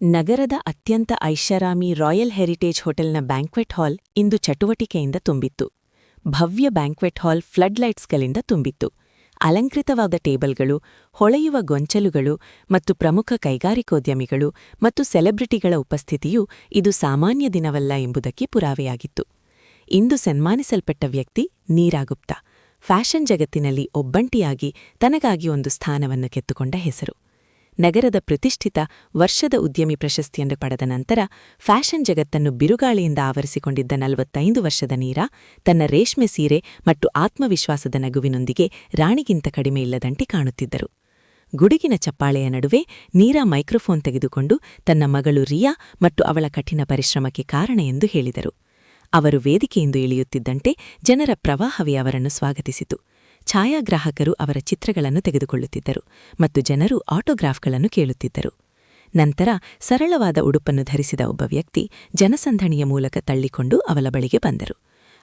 ನಗರದ ಅತ್ಯಂತ ಐಷಾರಾಮಿ ರಾಯಲ್ ಹೆರಿಟೇಜ್ ಹೋಟೆಲ್ನ ಬ್ಯಾಂಕ್ವೆಟ್ ಹಾಲ್ ಇಂದು ಚಟುವಟಿಕೆಯಿಂದ ತುಂಬಿತ್ತು. ಭವ್ಯ ಬ್ಯಾಂಕ್ವೆಟ್ ಹಾಲ್ ಫ್ಲಡ್ಲೈಟ್ಸ್ಗಳಿಂದ ತುಂಬಿತ್ತು. ಅಲಂಕೃತವಾದ ಟೇಬಲ್ಗಳು, ಹೊಳೆಯುವ ಗೊಂಚಲುಗಳು ಮತ್ತು ಪ್ರಮುಖ ಕೈಗಾರಿಕೋದ್ಯಮಿಗಳು ಮತ್ತು ಸೆಲೆಬ್ರಿಟಿಗಳ ಉಪಸ್ಥಿತಿಯು ಇದು ಸಾಮಾನ್ಯ ದಿನವಲ್ಲ ಎಂಬುದಕ್ಕೆ ಪುರಾವೆಯಾಗಿತ್ತು. ಇಂದು ಸನ್ಮಾನಿಸಲ್ಪಟ್ಟ ವ್ಯಕ್ತಿ ನೀರಾ ಗುಪ್ತಾ, ಫ್ಯಾಷನ್ ಜಗತ್ತಿನಲ್ಲಿ ಒಬ್ಬಂಟಿಯಾಗಿ ತನಗಾಗಿ ಒಂದು ಸ್ಥಾನವನ್ನು ಕೆತ್ತುಕೊಂಡ ಹೆಸರು. ನಗರದ ಪ್ರತಿಷ್ಠಿತ ವರ್ಷದ ಉದ್ಯಮಿ ಪ್ರಶಸ್ತಿಯನ್ನು ಪಡೆದ ನಂತರ ಫ್ಯಾಷನ್ ಜಗತ್ತನ್ನು ಬಿರುಗಾಳಿಯಿಂದ ಆವರಿಸಿಕೊಂಡಿದ್ದ 45 ವರ್ಷದ ನೀರಾ ತನ್ನ ರೇಷ್ಮೆ ಸೀರೆ ಮತ್ತು ಆತ್ಮವಿಶ್ವಾಸದ ನಗುವಿನೊಂದಿಗೆ ರಾಣಿಗಿಂತ ಕಡಿಮೆಯಿಲ್ಲದಂತೆ ಕಾಣುತ್ತಿದ್ದರು. ಗುಡುಗಿನ ಚಪ್ಪಾಳೆಯ ನಡುವೆ ನೀರಾ ಮೈಕ್ರೋಫೋನ್ ತೆಗೆದುಕೊಂಡು ತನ್ನ ಮಗಳು ರಿಯಾ ಮತ್ತು ಅವಳ ಕಠಿಣ ಪರಿಶ್ರಮಕ್ಕೆ ಕಾರಣ ಎಂದು ಹೇಳಿದರು. ಅವರು ವೇದಿಕೆಯಿಂದ ಇಳಿಯುತ್ತಿದ್ದಂತೆ ಜನರ ಪ್ರವಾಹವೇ ಅವರನ್ನು ಸ್ವಾಗತಿಸಿತು. ಛಾಯಾಗ್ರಾಹಕರು ಅವರ ಚಿತ್ರಗಳನ್ನು ತೆಗೆದುಕೊಳ್ಳುತ್ತಿದ್ದರು ಮತ್ತು ಜನರು ಆಟೋಗ್ರಾಫ್ಗಳನ್ನು ಕೇಳುತ್ತಿದ್ದರು. ನಂತರ ಸರಳವಾದ ಉಡುಪನ್ನು ಧರಿಸಿದ ಒಬ್ಬ ವ್ಯಕ್ತಿ ಜನಸಂದಣಿಯ ಮೂಲಕ ತಳ್ಳಿಕೊಂಡು ಅವಳ ಬಳಿಗೆ ಬಂದರು.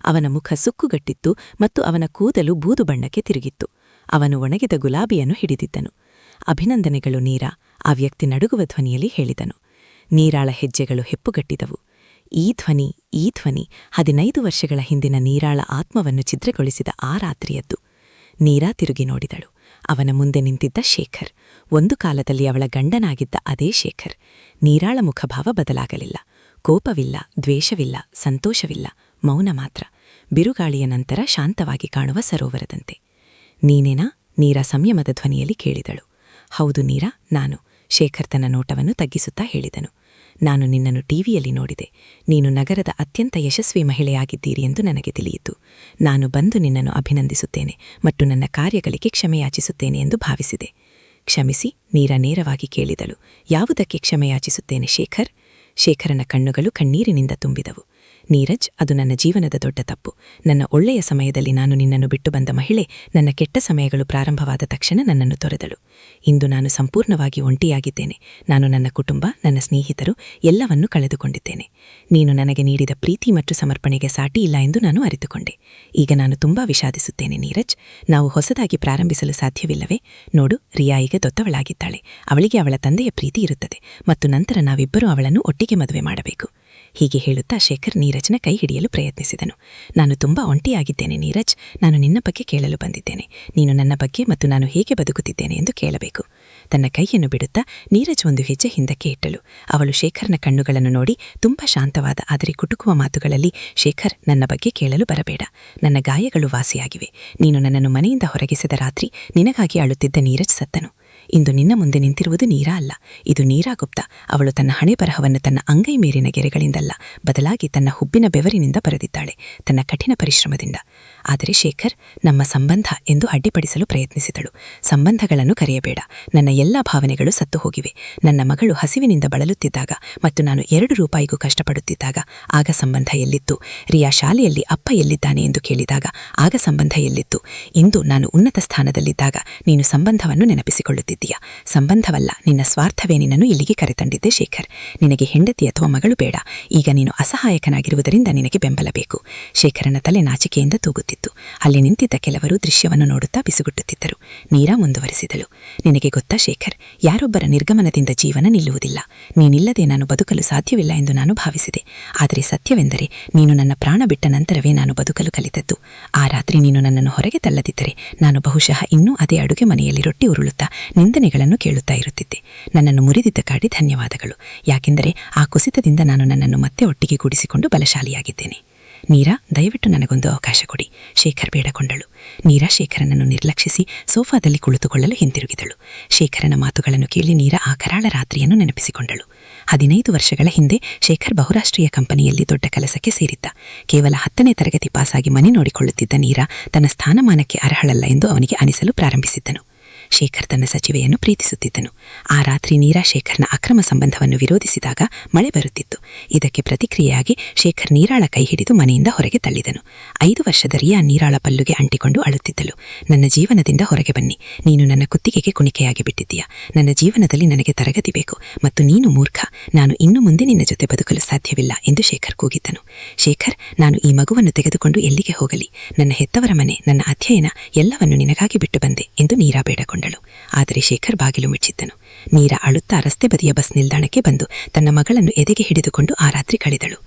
ಅವನ ಮುಖ ಸುಕ್ಕುಗಟ್ಟಿತ್ತು ಮತ್ತು ಅವನ ಕೂದಲು ಬೂದು ಬಣ್ಣಕ್ಕೆ ತಿರುಗಿತ್ತು. ಅವನು ಒಣಗಿದ ಗುಲಾಬಿಯನ್ನು ಹಿಡಿದಿದ್ದನು. ಅಭಿನಂದನೆಗಳು ನೀರಾ, ಆ ವ್ಯಕ್ತಿ ನಡುಗುವ ಧ್ವನಿಯಲ್ಲಿ ಹೇಳಿದನು. ನೀರಾಳ ಹೆಜ್ಜೆಗಳು ಹೆಪ್ಪುಗಟ್ಟಿದವು. ಈ ಧ್ವನಿ 15 ವರ್ಷಗಳ ಹಿಂದಿನ ನೀರಾಳ ಆತ್ಮವನ್ನು ಛಿದ್ರಗೊಳಿಸಿದ ಆ ರಾತ್ರಿಯದ್ದು. ನೀರಾ ತಿರುಗಿ ನೋಡಿದಳು. ಅವನ ಮುಂದೆ ನಿಂತಿದ್ದ ಶೇಖರ್, ಒಂದು ಕಾಲದಲ್ಲಿ ಅವಳ ಗಂಡನಾಗಿದ್ದ ಅದೇ ಶೇಖರ್. ನೀರಾಳ ಮುಖಭಾವ ಬದಲಾಗಲಿಲ್ಲ. ಕೋಪವಿಲ್ಲ, ದ್ವೇಷವಿಲ್ಲ, ಸಂತೋಷವಿಲ್ಲ, ಮೌನ ಮಾತ್ರ, ಬಿರುಗಾಳಿಯ ನಂತರ ಶಾಂತವಾಗಿ ಕಾಣುವ ಸರೋವರದಂತೆ. ನೀನೇನಾ? ನೀರಾ ಸಂಯಮದ ಧ್ವನಿಯಲ್ಲಿ ಕೇಳಿದಳು. ಹೌದು ನೀರಾ, ನಾನು. ಶೇಖರ್ ತನ್ನ ನೋಟವನ್ನು ತಗ್ಗಿಸುತ್ತಾ ಹೇಳಿದನು. ನಾನು ನಿನ್ನನ್ನು ಟಿವಿಯಲ್ಲಿ ನೋಡಿದೆ. ನೀನು ನಗರದ ಅತ್ಯಂತ ಯಶಸ್ವಿ ಮಹಿಳೆಯಾಗಿದ್ದೀರಿ ಎಂದು ನನಗೆ ತಿಳಿಯಿತು. ನಾನು ಬಂದು ನಿನ್ನನ್ನು ಅಭಿನಂದಿಸುತ್ತೇನೆ ಮತ್ತು ನನ್ನ ಕಾರ್ಯಗಳಿಗೆ ಕ್ಷಮೆಯಾಚಿಸುತ್ತೇನೆ ಎಂದು ಭಾವಿಸಿದೆ. ಕ್ಷಮಿಸಿ? ನೀರಾ ನೇರವಾಗಿ ಕೇಳಿದಳು. ಯಾವುದಕ್ಕೆ ಕ್ಷಮೆಯಾಚಿಸುತ್ತೇನೆ ಶೇಖರ್? ಶೇಖರನ ಕಣ್ಣುಗಳು ಕಣ್ಣೀರಿನಿಂದ ತುಂಬಿದವು. ನೀರಜ್, ಅದು ನನ್ನ ಜೀವನದ ದೊಡ್ಡ ತಪ್ಪು. ನನ್ನ ಒಳ್ಳೆಯ ಸಮಯದಲ್ಲಿ ನಾನು ನಿನ್ನನ್ನು ಬಿಟ್ಟು ಬಂದ ಮಹಿಳೆ ನನ್ನ ಕೆಟ್ಟ ಸಮಯಗಳು ಪ್ರಾರಂಭವಾದ ತಕ್ಷಣ ನನ್ನನ್ನು ತೊರೆದಳು. ಇಂದು ನಾನು ಸಂಪೂರ್ಣವಾಗಿ ಒಂಟಿಯಾಗಿದ್ದೇನೆ. ನಾನು ನನ್ನ ಕುಟುಂಬ, ನನ್ನ ಸ್ನೇಹಿತರು ಎಲ್ಲವನ್ನೂ ಕಳೆದುಕೊಂಡಿದ್ದೇನೆ. ನೀನು ನನಗೆ ನೀಡಿದ ಪ್ರೀತಿ ಮತ್ತು ಸಮರ್ಪಣೆಗೆ ಸಾಟಿ ಇಲ್ಲ ಎಂದು ನಾನು ಅರಿತುಕೊಂಡೆ. ಈಗ ನಾನು ತುಂಬಾ ವಿಷಾದಿಸುತ್ತೇನೆ ನೀರಜ್. ನಾವು ಹೊಸದಾಗಿ ಪ್ರಾರಂಭಿಸಲು ಸಾಧ್ಯವಿಲ್ಲವೇ? ನೋಡು, ರಿಯಾ ಈಗ ದೊಡ್ಡವಳಾಗಿದ್ದಾಳೆ. ಅವಳಿಗೆ ಅವಳ ತಂದೆಯ ಪ್ರೀತಿ ಇರುತ್ತದೆ ಮತ್ತು ನಂತರ ನಾವಿಬ್ಬರೂ ಅವಳನ್ನು ಒಟ್ಟಿಗೆ ಮದುವೆ ಮಾಡಬೇಕು. ಹೀಗೆ ಹೇಳುತ್ತಾ ಶೇಖರ್ ನೀರಜ್ನ ಕೈ ಹಿಡಿಯಲು ಪ್ರಯತ್ನಿಸಿದನು. ನಾನು ತುಂಬಾ ಒಂಟಿಯಾಗಿದ್ದೇನೆ ನೀರಜ್. ನಾನು ನಿನ್ನ ಬಗ್ಗೆ ಕೇಳಲು ಬಂದಿದ್ದೇನೆ. ನೀನು ನನ್ನ ಬಗ್ಗೆ ಮತ್ತು ನಾನು ಹೇಗೆ ಬದುಕುತ್ತಿದ್ದೇನೆ ಎಂದು ಕೇಳಬೇಕು. ತನ್ನ ಕೈಯನ್ನು ಬಿಡುತ್ತಾ ನೀರಜ್ ಒಂದು ಹೆಜ್ಜೆ ಹಿಂದಕ್ಕೆ ಇಟ್ಟಳು. ಅವಳು ಶೇಖರ್ನ ಕಣ್ಣುಗಳನ್ನು ನೋಡಿ ತುಂಬಾ ಶಾಂತವಾದ ಆದರೆ ಕುಟುಕುವ ಮಾತುಗಳಲ್ಲಿ, ಶೇಖರ್, ನನ್ನ ಬಗ್ಗೆ ಕೇಳಲು ಬರಬೇಡ. ನನ್ನ ಗಾಯಗಳು ವಾಸಿಯಾಗಿವೆ. ನೀನು ನನ್ನನ್ನು ಮನೆಯಿಂದ ಹೊರಗಿಸಿದ ರಾತ್ರಿ ನಿನಗಾಗಿ ಅಳುತ್ತಿದ್ದ ನೀರಜ್ ಸತ್ತನು. ಇಂದು ನಿನ್ನ ಮುಂದೆ ನಿಂತಿರುವುದು ನೀರಾ ಅಲ್ಲ, ಇದು ನೀರಾ ಗುಪ್ತಾ. ಅವಳು ತನ್ನ ಹಣೆ ಬರಹವನ್ನು ತನ್ನ ಅಂಗೈ ಮೇರಿನ ಗೆರೆಗಳಿಂದಲ್ಲ, ಬದಲಾಗಿ ತನ್ನ ಹುಬ್ಬಿನ ಬೆವರಿನಿಂದ ಬರೆದಿದ್ದಾಳೆ, ತನ್ನ ಕಠಿಣ ಪರಿಶ್ರಮದಿಂದ. ಆದರೆ ಶೇಖರ್, ನಮ್ಮ ಸಂಬಂಧ ಎಂದು ಅಡ್ಡಿಪಡಿಸಲು ಪ್ರಯತ್ನಿಸಿದಳು. ಸಂಬಂಧಗಳನ್ನು ಕರೆಯಬೇಡ. ನನ್ನ ಎಲ್ಲಾ ಭಾವನೆಗಳು ಸತ್ತು ಹೋಗಿವೆ. ನನ್ನ ಮಗಳು ಹಸಿವಿನಿಂದ ಬಳಲುತ್ತಿದ್ದಾಗ ಮತ್ತು ನಾನು 2 ರೂಪಾಯಿಗೂ ಕಷ್ಟಪಡುತ್ತಿದ್ದಾಗ ಆಗ ಸಂಬಂಧ ಎಲ್ಲಿತ್ತು? ರಿಯಾ ಶಾಲೆಯಲ್ಲಿ ಅಪ್ಪ ಎಲ್ಲಿದ್ದಾನೆ ಎಂದು ಕೇಳಿದಾಗ ಆಗ ಸಂಬಂಧ ಎಲ್ಲಿತ್ತು? ಇಂದು ನಾನು ಉನ್ನತ ಸ್ಥಾನದಲ್ಲಿದ್ದಾಗ ನೀನು ಸಂಬಂಧವನ್ನು ನೆನಪಿಸಿಕೊಳ್ಳುತ್ತಿದ್ದೀಯ. ಸಂಬಂಧವಲ್ಲ, ನಿನ್ನ ಸ್ವಾರ್ಥವೇ ನಿನ್ನನ್ನು ಇಲ್ಲಿಗೆ ಕರೆತಂದಿದ್ದೆ ಶೇಖರ್. ನಿನಗೆ ಹೆಂಡತಿ ಅಥವಾ ಮಗಳು ಬೇಡ. ಈಗ ನೀನು ಅಸಹಾಯಕನಾಗಿರುವುದರಿಂದ ನಿನಗೆ ಬೆಂಬಲ ಬೇಕು. ಶೇಖರನ ತಲೆ ನಾಚಿಕೆಯಿಂದ ತೂಗುತ್ತಿತ್ತು. ಅಲ್ಲಿ ನಿಂತಿದ್ದ ಕೆಲವರು ದೃಶ್ಯವನ್ನು ನೋಡುತ್ತಾ ಬಿಸುಗುಟ್ಟುತ್ತಿದ್ದರು. ನೀರಾ ಮುಂದುವರಿಸಿದಳು. ನಿನಗೆ ಗೊತ್ತಾ ಶೇಖರ್, ಯಾರೊಬ್ಬರ ನಿರ್ಗಮನದಿಂದ ಜೀವನ ನಿಲ್ಲುವುದಿಲ್ಲ. ನೀನಿಲ್ಲದೆ ನಾನು ಬದುಕಲು ಸಾಧ್ಯವಿಲ್ಲ ಎಂದು ನಾನು ಭಾವಿಸಿದೆ. ಆದರೆ ಸತ್ಯವೆಂದರೆ ನೀನು ನನ್ನ ಪ್ರಾಣ ಬಿಟ್ಟ ನಂತರವೇ ನಾನು ಬದುಕಲು ಕಲಿತದ್ದು. ಆ ರಾತ್ರಿ ನೀನು ನನ್ನನ್ನು ಹೊರಗೆ ತಳ್ಳದಿದ್ದರೆ ನಾನು ಬಹುಶಃ ಇನ್ನೂ ಅದೇ ಅಡುಗೆ ಮನೆಯಲ್ಲಿ ರೊಟ್ಟಿ ಉರುಳುತ್ತಾ ನಿಂದನೆಗಳನ್ನು ಕೇಳುತ್ತಾ ಇರುತ್ತಿದ್ದೆ. ನನ್ನನ್ನು ಮುರಿದಿದ್ದಕ್ಕಾಗಿ ಧನ್ಯವಾದಗಳು. ಯಾಕೆಂದರೆ ಆ ಕುಸಿತದಿಂದ ನಾನು ನನ್ನನ್ನು ಮತ್ತೆ ಒಟ್ಟಿಗೆ ಗೂಡಿಸಿಕೊಂಡು ಬಲಶಾಲಿಯಾಗಿದ್ದೇನೆ. ನೀರಾ, ದಯವಿಟ್ಟು ನನಗೊಂದು ಅವಕಾಶ ಕೊಡಿ. ಶೇಖರ್ ಬೇಡಕೊಂಡಳು. ನೀರಾ ಶೇಖರನನ್ನು ನಿರ್ಲಕ್ಷಿಸಿ ಸೋಫಾದಲ್ಲಿ ಕುಳಿತುಕೊಳ್ಳಲು ಹಿಂತಿರುಗಿದಳು. ಶೇಖರನ ಮಾತುಗಳನ್ನು ಕೇಳಿ ನೀರಾ ಆ ಕರಾಳ ರಾತ್ರಿಯನ್ನು ನೆನಪಿಸಿಕೊಂಡಳು. 15 ವರ್ಷಗಳ ಹಿಂದೆ ಶೇಖರ್ ಬಹುರಾಷ್ಟ್ರೀಯ ಕಂಪನಿಯಲ್ಲಿ ದೊಡ್ಡ ಕೆಲಸಕ್ಕೆ ಸೇರಿದ್ದ. ಕೇವಲ 10ನೇ ತರಗತಿ ಪಾಸಾಗಿ ಮನೆ ನೋಡಿಕೊಳ್ಳುತ್ತಿದ್ದ ನೀರಾ ತನ್ನ ಸ್ಥಾನಮಾನಕ್ಕೆ ಅರ್ಹಳಲ್ಲ ಎಂದು ಅವನಿಗೆ ಅನಿಸಲು ಪ್ರಾರಂಭಿಸಿದ್ದನು. ಶೇಖರ್ ತನ್ನ ಸಚಿವೆಯನ್ನು ಪ್ರೀತಿಸುತ್ತಿದ್ದನು. ಆ ರಾತ್ರಿ ನೀರಾ ಶೇಖರ್ನ ಅಕ್ರಮ ಸಂಬಂಧವನ್ನು ವಿರೋಧಿಸಿದಾಗ ಮಳೆ ಬರುತ್ತಿತ್ತು. ಇದಕ್ಕೆ ಪ್ರತಿಕ್ರಿಯೆಯಾಗಿ ಶೇಖರ್ ನೀರಾಳ ಕೈ ಹಿಡಿದು ಮನೆಯಿಂದ ಹೊರಗೆ ತಳ್ಳಿದನು. 5 ವರ್ಷದ ರಿಯಾ ನೀರಾಳ ಪಲ್ಲುಗೆ ಅಂಟಿಕೊಂಡು ಅಳುತ್ತಿದ್ದಳು. ನನ್ನ ಜೀವನದಿಂದ ಹೊರಗೆ ಬನ್ನಿ. ನೀನು ನನ್ನ ಕುತ್ತಿಗೆಗೆ ಕುಣಿಕೆಯಾಗಿ ಬಿಟ್ಟಿದ್ದೀಯಾ. ನನ್ನ ಜೀವನದಲ್ಲಿ ನನಗೆ ತರಗತಿ ಬೇಕು ಮತ್ತು ನೀನು ಮೂರ್ಖ. ನಾನು ಇನ್ನು ಮುಂದೆ ನಿನ್ನ ಜೊತೆ ಬದುಕಲು ಸಾಧ್ಯವಿಲ್ಲ ಎಂದು ಶೇಖರ್ ಕೂಗಿದ್ದನು. ಶೇಖರ್, ನಾನು ಈ ಮಗುವನ್ನು ತೆಗೆದುಕೊಂಡು ಎಲ್ಲಿಗೆ ಹೋಗಲಿ? ನನ್ನ ಹೆತ್ತವರ ಮನೆ, ನನ್ನ ಅಧ್ಯಯನ ಎಲ್ಲವನ್ನು ನಿನಗಾಗಿ ಬಿಟ್ಟು ಬಂದೆ ಎಂದು ನೀರಾ ಬೇಡಕೊಂಡಳು. ಆದರೆ ಶೇಖರ್ ಬಾಗಿಲು ಮುಚ್ಚಿದ್ದನು. ನೀರಾ ಅಳುತ್ತಾ ರಸ್ತೆ ಬದಿಯ ಬಸ್ ನಿಲ್ದಾಣಕ್ಕೆ ಬಂದು ತನ್ನ ಮಗಳನ್ನು ಎದೆಗೆ ಹಿಡಿದುಕೊಂಡು ಆ ರಾತ್ರಿ ಕಳೆದಳು.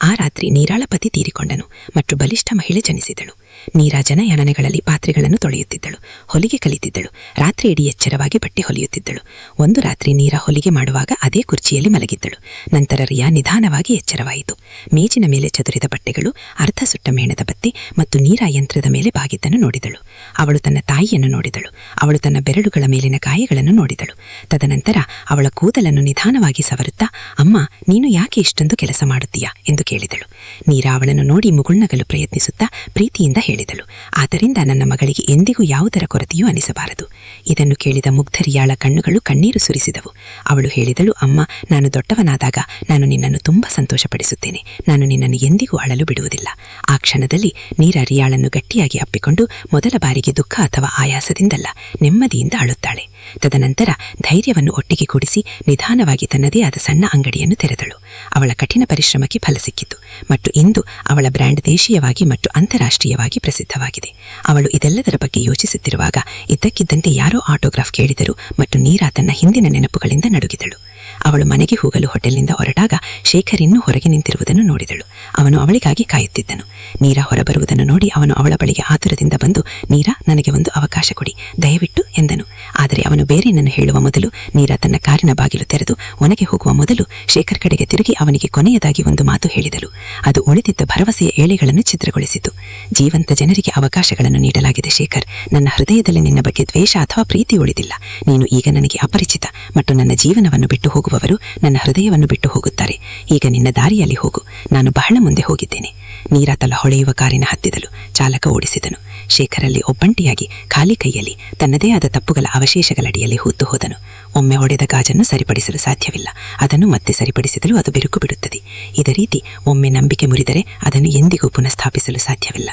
ಆ ರಾತ್ರಿ ನೀರಾಳ ಪತಿ ತೀರಿಕೊಂಡನು ಮತ್ತು ಬಲಿಷ್ಠ ಮಹಿಳೆ ಜನಿಸಿದಳು. ನೀರಾ ಜನಯಣನೆಗಳಲ್ಲಿ ಪಾತ್ರೆಗಳನ್ನು ತೊಳೆಯುತ್ತಿದ್ದಳು, ಹೊಲಿಗೆ ಕಲಿತಿದ್ದಳು, ರಾತ್ರಿ ಇಡೀ ಎಚ್ಚರವಾಗಿ ಬಟ್ಟೆ ಹೊಲಿಯುತ್ತಿದ್ದಳು. ಒಂದು ರಾತ್ರಿ ನೀರಾ ಹೊಲಿಗೆ ಮಾಡುವಾಗ ಅದೇ ಕುರ್ಚಿಯಲ್ಲಿ ಮಲಗಿದ್ದಳು. ನಂತರ ರಿಯಾ ನಿಧಾನವಾಗಿ ಎಚ್ಚರವಾಯಿತು. ಮೇಜಿನ ಮೇಲೆ ಚದುರಿದ ಬಟ್ಟೆಗಳು, ಅರ್ಧ ಸುಟ್ಟ ಮೇಣದ ಬತ್ತಿ ಮತ್ತು ನೀರಾ ಯಂತ್ರದ ಮೇಲೆ ಬಾಗಿದ್ದನ್ನು ನೋಡಿದಳು. ಅವಳು ತನ್ನ ತಾಯಿಯನ್ನು ನೋಡಿದಳು. ಅವಳು ತನ್ನ ಬೆರಳುಗಳ ಮೇಲಿನ ಗಾಯಗಳನ್ನು ನೋಡಿದಳು. ತದನಂತರ ಅವಳ ಕೂದಲನ್ನು ನಿಧಾನವಾಗಿ ಸವರುತ್ತಾ, ಅಮ್ಮ, ನೀನು ಯಾಕೆ ಇಷ್ಟೊಂದು ಕೆಲಸ ಮಾಡುತ್ತೀಯಾ ಎಂದು ಕೇಳಿದಳು. ನೀರಾ ಅವಳನ್ನು ನೋಡಿ ಮುಗುಳ್ನಗಲು ಪ್ರಯತ್ನಿಸುತ್ತಾ ಪ್ರೀತಿಯಿಂದ ಹೇಳಿದಳು, ಆದ್ದರಿಂದ ನನ್ನ ಮಗಳಿಗೆ ಎಂದಿಗೂ ಯಾವುದರ ಕೊರತೆಯೂ ಅನಿಸಬಾರದು. ಇದನ್ನು ಕೇಳಿದ ಮುಗ್ಧ ರಿಯಾಳ ಕಣ್ಣುಗಳು ಕಣ್ಣೀರು ಸುರಿಸಿದವು. ಅವಳು ಹೇಳಿದಳು, ಅಮ್ಮ, ನಾನು ದೊಡ್ಡವನಾದಾಗ ನಾನು ನಿನ್ನನ್ನು ತುಂಬ ಸಂತೋಷಪಡಿಸುತ್ತೇನೆ. ನಾನು ನಿನ್ನನ್ನು ಎಂದಿಗೂ ಅಳಲು ಬಿಡುವುದಿಲ್ಲ. ಆ ಕ್ಷಣದಲ್ಲಿ ನೀರಾ ರಿಯಾಳನ್ನು ಗಟ್ಟಿಯಾಗಿ ಅಪ್ಪಿಕೊಂಡು ಮೊದಲ ಬಾರಿಗೆ ದುಃಖ ಅಥವಾ ಆಯಾಸದಿಂದಲ್ಲ, ನೆಮ್ಮದಿಯಿಂದ ಅಳುತ್ತಾಳೆ. ತದನಂತರ ಧೈರ್ಯವನ್ನು ಒಟ್ಟಿಗೆ ಕೂಡಿಸಿ ನಿಧಾನವಾಗಿ ತನ್ನದೇ ಆದ ಸಣ್ಣ ಅಂಗಡಿಯನ್ನು ತೆರೆದಳು. ಅವಳ ಕಠಿಣ ಪರಿಶ್ರಮಕ್ಕೆ ಫಲ ಸಿಕ್ಕಿತು ಮತ್ತು ಇಂದು ಅವಳ ಬ್ರ್ಯಾಂಡ್ ದೇಶೀಯವಾಗಿ ಮತ್ತು ಅಂತಾರಾಷ್ಟ್ರೀಯವಾಗಿ ಪ್ರಸಿದ್ಧವಾಗಿದೆ. ಅವಳು ಇದೆಲ್ಲದರ ಬಗ್ಗೆ ಯೋಚಿಸುತ್ತಿರುವಾಗ ಇದ್ದಕ್ಕಿದ್ದಂತೆ ಯಾರೋ ಆಟೋಗ್ರಾಫ್ ಕೇಳಿದರು ಮತ್ತು ನೀರಾ ತನ್ನ ಹಿಂದಿನ ನೆನಪುಗಳಿಂದ ನಡುಗಿದಳು. ಅವಳು ಮನೆಗೆ ಹೋಗಲು ಹೋಟೆಲ್ನಿಂದ ಹೊರಟಾಗ ಶೇಖರ್ ಇನ್ನೂ ಹೊರಗೆ ನಿಂತಿರುವುದನ್ನು ನೋಡಿದಳು. ಅವನು ಅವಳಿಗಾಗಿ ಕಾಯುತ್ತಿದ್ದನು. ನೀರಾ ಹೊರಬರುವುದನ್ನು ನೋಡಿ ಅವನು ಅವಳ ಬಳಿಗೆ ಆತುರದಿಂದ ಬಂದು, ನೀರಾ, ನನಗೆ ಒಂದು ಅವಕಾಶ ಕೊಡಿ, ದಯವಿಟ್ಟು ಎಂದನು. ಆದರೆ ಅವನು ಬೇರೇನನ್ನು ಹೇಳುವ ಮೊದಲು ನೀರಾ ತನ್ನ ಕಾರಿನ ಬಾಗಿಲು ತೆರೆದು ಒಣಗೆ ಹೋಗುವ ಮೊದಲು ಶೇಖರ್ ಕಡೆಗೆ ತಿರುಗಿ ಅವನಿಗೆ ಕೊನೆಯದಾಗಿ ಒಂದು ಮಾತು ಹೇಳಿದಳು. ಅದು ಉಳಿದಿದ್ದ ಭರವಸೆಯ ಏಳೆಗಳನ್ನು ಛಿದ್ರಗೊಳಿಸಿತು. ಜೀವಂತ ಜನರಿಗೆ ಅವಕಾಶಗಳನ್ನು ನೀಡಲಾಗಿದೆ ಶೇಖರ್. ನನ್ನ ಹೃದಯದಲ್ಲಿ ನಿನ್ನ ಬಗ್ಗೆ ದ್ವೇಷ ಅಥವಾ ಪ್ರೀತಿ ಉಳಿದಿಲ್ಲ. ನೀನು ಈಗ ನನಗೆ ಅಪರಿಚಿತ ಮತ್ತು ನನ್ನ ಜೀವನವನ್ನು ಬಿಟ್ಟು ಹೋಗುವವರು ನನ್ನ ಹೃದಯವನ್ನು ಬಿಟ್ಟು ಹೋಗುತ್ತಾರೆ. ಈಗ ನಿನ್ನ ದಾರಿಯಲ್ಲಿ ಹೋಗು. ನಾನು ಬಹಳ ಮುಂದೆ ಹೋಗಿದ್ದೇನೆ. ನೀರಾ ತಲ ಹೊಳೆಯುವ ಕಾರಿನ ಹತ್ತಿದಳು. ಚಾಲಕ ಓಡಿಸಿದನು. ಶೇಖರಲ್ಲಿ ಒಬ್ಬಂಟಿಯಾಗಿ ಖಾಲಿ ಕೈಯಲ್ಲಿ ತನ್ನದೇ ಆದ ತಪ್ಪುಗಳ ಅವಶೇಷಗಳಡಿಯಲ್ಲಿ ಹೂತು ಹೋದನು. ಒಮ್ಮೆ ಹೊಡೆದ ಗಾಜನ್ನು ಸರಿಪಡಿಸಲು ಸಾಧ್ಯವಿಲ್ಲ. ಅದನ್ನು ಮತ್ತೆ ಸರಿಪಡಿಸಿದಲು ಅದು ಬಿರುಕು ಬಿಡುತ್ತದೆ. ಇದೇ ರೀತಿ ಒಮ್ಮೆ ನಂಬಿಕೆ ಮುರಿದರೆ ಅದನ್ನು ಎಂದಿಗೂ ಪುನಃಸ್ಥಾಪಿಸಲು ಸಾಧ್ಯವಿಲ್ಲ.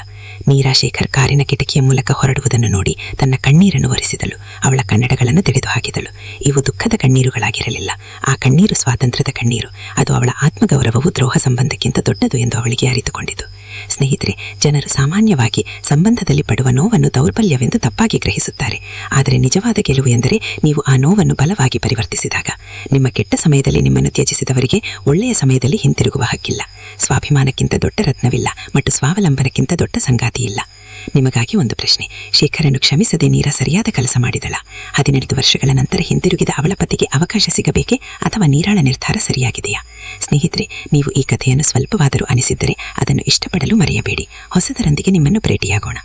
ನೀರಾ ಶೇಖರ್ ಕಾರಿನ ಕಿಟಕಿಯ ಮೂಲಕ ಹೊರಡುವುದನ್ನು ನೋಡಿ ತನ್ನ ಕಣ್ಣೀರನ್ನು ಒರೆಸಿದಳು. ಅವಳ ಕನ್ನಡಗಳನ್ನು ತೆಗೆದು ಹಾಕಿದಳು. ಇವು ದುಃಖದ ಕಣ್ಣೀರುಗಳಾಗಿರಲಿಲ್ಲ. ಆ ಕಣ್ಣೀರು ಸ್ವಾತಂತ್ರ್ಯದ ಕಣ್ಣೀರು. ಅದು ಅವಳ ಆತ್ಮಗೌರವವು ದ್ರೋಹ ಸಂಬಂಧಕ್ಕಿಂತ ದೊಡ್ಡದು ಎಂದು ಅವಳಿಗೆ ಅರಿತುಕೊಂಡಿತು. ಸ್ನೇಹಿತರೆ, ಜನರು ಸಾಮಾನ್ಯವಾಗಿ ಸಂಬಂಧದಲ್ಲಿ ಪಡುವ ನೋವನ್ನು ದೌರ್ಬಲ್ಯವೆಂದು ತಪ್ಪಾಗಿ ಗ್ರಹಿಸುತ್ತಾರೆ. ಆದರೆ ನಿಜವಾದ ಗೆಲುವು ಎಂದರೆ ನೀವು ಆ ನೋವನ್ನು ಬಲವಾಗಿ ಪರಿವರ್ತಿಸಿದಾಗ. ನಿಮ್ಮ ಕೆಟ್ಟ ಸಮಯದಲ್ಲಿ ನಿಮ್ಮನ್ನು ತ್ಯಜಿಸಿದವರಿಗೆ ಒಳ್ಳೆಯ ಸಮಯದಲ್ಲಿ ಹಿಂತಿರುಗುವ ಹಕ್ಕಿಲ್ಲ. ಸ್ವಾಭಿಮಾನಕ್ಕಿಂತ ದೊಡ್ಡ ರತ್ನವಿಲ್ಲ ಮತ್ತು ಸ್ವಾವಲಂಬನಕ್ಕಿಂತ ದೊಡ್ಡ ಸಂಗಾತಿ ಇಲ್ಲ. ನಿಮಗಾಗಿ ಒಂದು ಪ್ರಶ್ನೆ: ಶೇಖರನ್ನು ಕ್ಷಮಿಸದೆ ನೀರಾ ಸರಿಯಾದ ಕೆಲಸ ಮಾಡಿದಳ? 17 ವರ್ಷಗಳ ನಂತರ ಹಿಂತಿರುಗಿದ ಅವಳ ಪತಿಗೆ ಅವಕಾಶ ಸಿಗಬೇಕೆ ಅಥವಾ ನೀರಾಳ ನಿರ್ಧಾರ ಸರಿಯಾಗಿದೆಯಾ? ಸ್ನೇಹಿತರೆ, ನೀವು ಈ ಕಥೆಯನ್ನು ಸ್ವಲ್ಪವಾದರೂ ಅನಿಸಿದ್ದರೆ ಅದನ್ನು ಇಷ್ಟಪಡಲು ಮರೆಯಬೇಡಿ. ಹೊಸದರೊಂದಿಗೆ ನಿಮ್ಮನ್ನು ಭೇಟಿಯಾಗೋಣ.